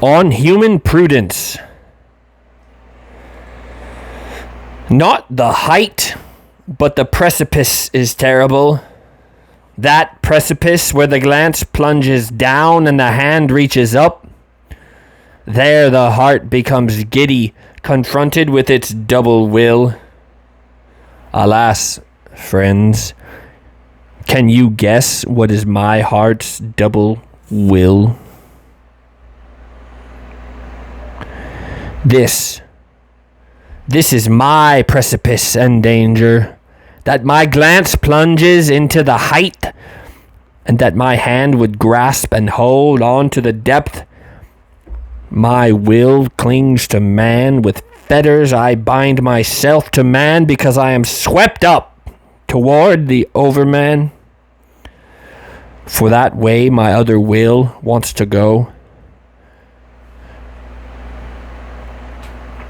On human prudence. Not the height, but the precipice is terrible. That precipice where the glance plunges down and the hand reaches up. There the heart becomes giddy, confronted with its double will. Alas, friends, can you guess what is my heart's double will? This is my precipice and danger, that my glance plunges into the height, and that my hand would grasp and hold on to the depth. My will clings to man with fetters. I bind myself to man because I am swept up toward the overman. For that way my other will wants to go.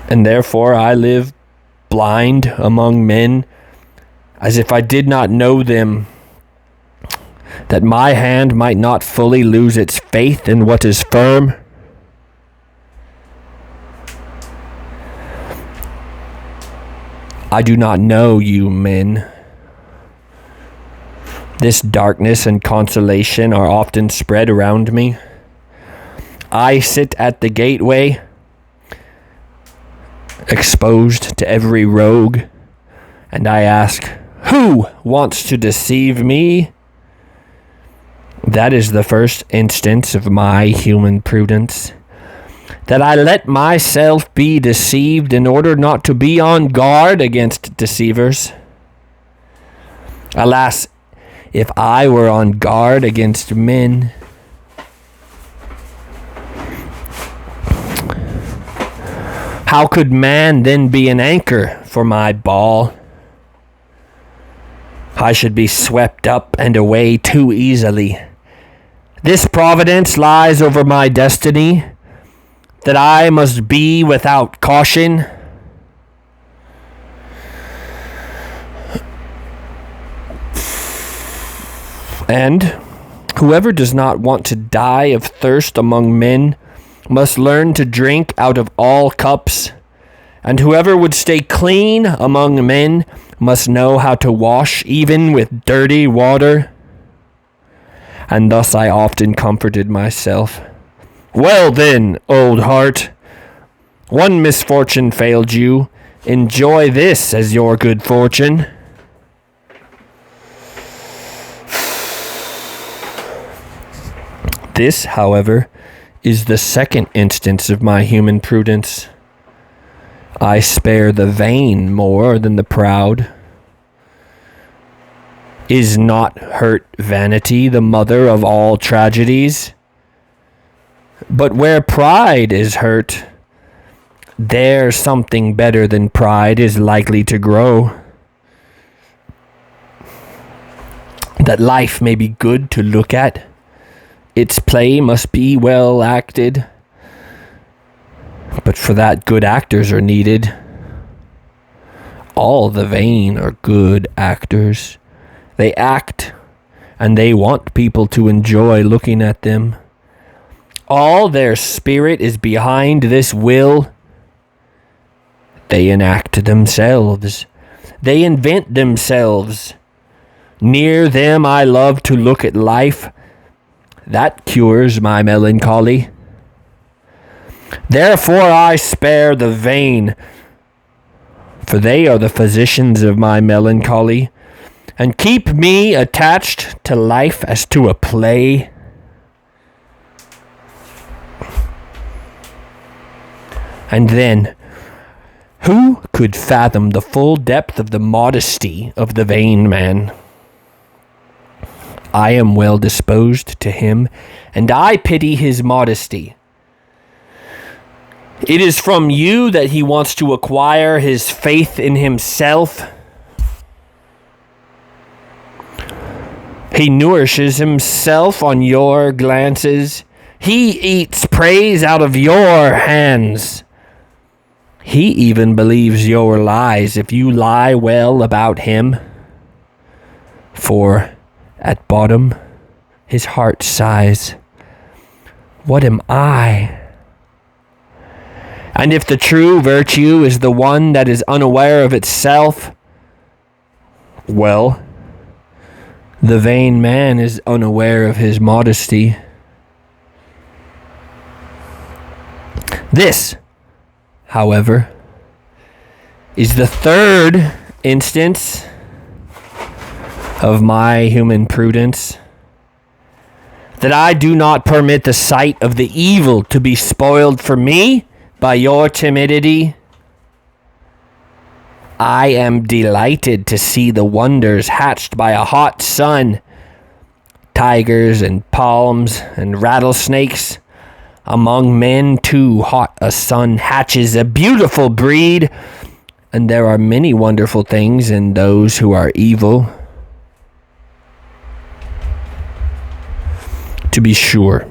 And therefore I live blind among men, as if I did not know them, that my hand might not fully lose its faith in what is firm. I do not know you, men. This darkness and consolation are often spread around me. I sit at the gateway, exposed to every rogue, and I ask, who wants to deceive me? That is the first instance of my human prudence, that I let myself be deceived in order not to be on guard against deceivers. Alas, if I were on guard against men, how could man then be an anchor for my ball? I should be swept up and away too easily. This providence lies over my destiny, that I must be without caution. And whoever does not want to die of thirst among men must learn to drink out of all cups, and whoever would stay clean among men must know how to wash even with dirty water. And thus I often comforted myself. Well then, old heart, one misfortune failed you. Enjoy this as your good fortune. This, however, is the second instance of my human prudence. I spare the vain more than the proud. Is not hurt vanity the mother of all tragedies? But where pride is hurt, there something better than pride is likely to grow. That life may be good to look at, its play must be well acted, but for that good actors are needed. All the vain are good actors. They act, and they want people to enjoy looking at them. All their spirit is behind this will. They enact themselves. They invent themselves. Near them I love to look at life. That cures my melancholy. Therefore I spare the vain, for they are the physicians of my melancholy, and keep me attached to life as to a play. And then, who could fathom the full depth of the modesty of the vain man? I am well disposed to him, and I pity his modesty. It is from you that he wants to acquire his faith in himself. He nourishes himself on your glances. He eats praise out of your hands. He even believes your lies if you lie well about him. For at bottom, his heart sighs, "What am I And if the true virtue is the one that is unaware of itself, well, the vain man is unaware of his modesty. This, however, is the third instance of my human prudence, that I do not permit the sight of the evil to be spoiled for me by your timidity. I am delighted to see the wonders hatched by a hot sun, tigers and palms and rattlesnakes. Among men too hot a sun hatches a beautiful breed, and there are many wonderful things in those who are evil. To be sure,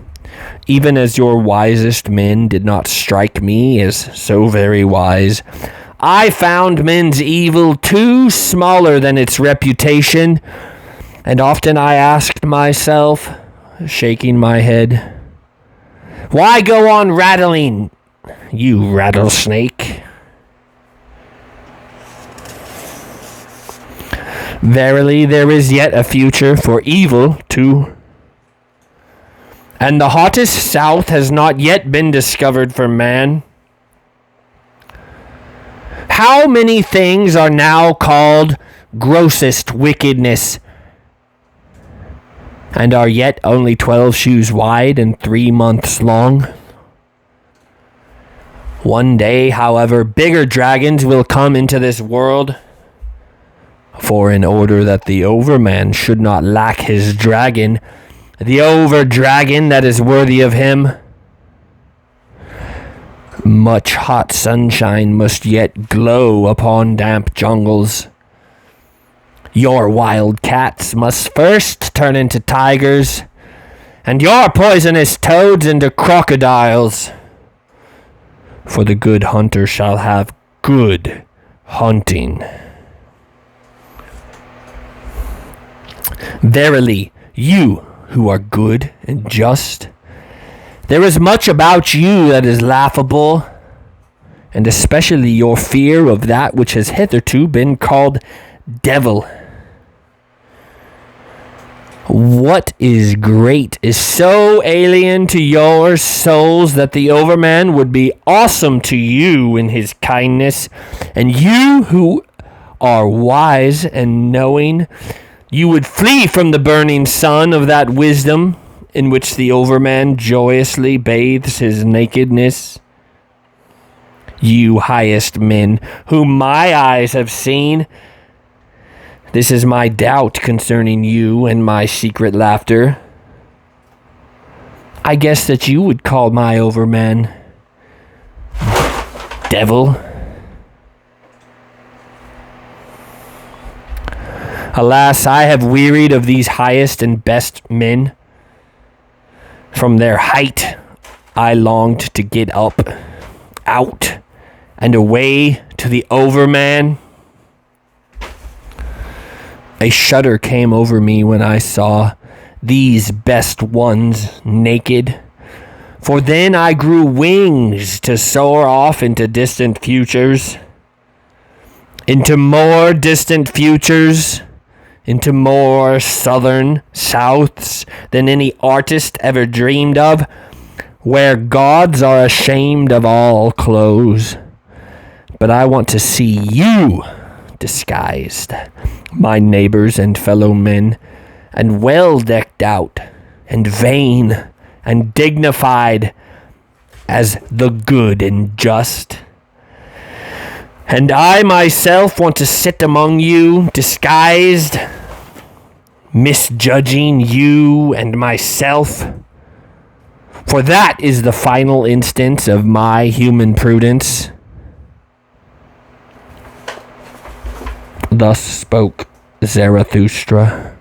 even as your wisest men did not strike me as so very wise, I found men's evil too smaller than its reputation, and often I asked myself, shaking my head, why go on rattling, you rattlesnake? Verily, there is yet a future for evil too. And the hottest south has not yet been discovered for man. How many things are now called grossest wickedness, and are yet only 12 shoes wide and 3 months long? One day, however, bigger dragons will come into this world, for in order that the overman should not lack his dragon, the over-dragon that is worthy of him, much hot sunshine must yet glow upon damp jungles. Your wild cats must first turn into tigers, and your poisonous toads into crocodiles. For the good hunter shall have good hunting. Verily, you who are good and just, there is much about you that is laughable, and especially your fear of that which has hitherto been called devil. What is great is so alien to your souls that the overman would be awesome to you in his kindness, and you who are wise and knowing, you would flee from the burning sun of that wisdom in which the overman joyously bathes his nakedness. You highest men, whom my eyes have seen, this is my doubt concerning you and my secret laughter. I guess that you would call my overman devil. Alas, I have wearied of these highest and best men. From their height, I longed to get up, out, and away to the overman. A shudder came over me when I saw these best ones naked, for then I grew wings to soar off into distant futures, into more distant futures, into more southern souths than any artist ever dreamed of, where gods are ashamed of all clothes. But I want to see you disguised, my neighbors and fellow men, and well decked out, and vain, and dignified as the good and just. And I myself want to sit among you, disguised, misjudging you and myself. For that is the final instance of my human prudence. Thus spoke Zarathustra.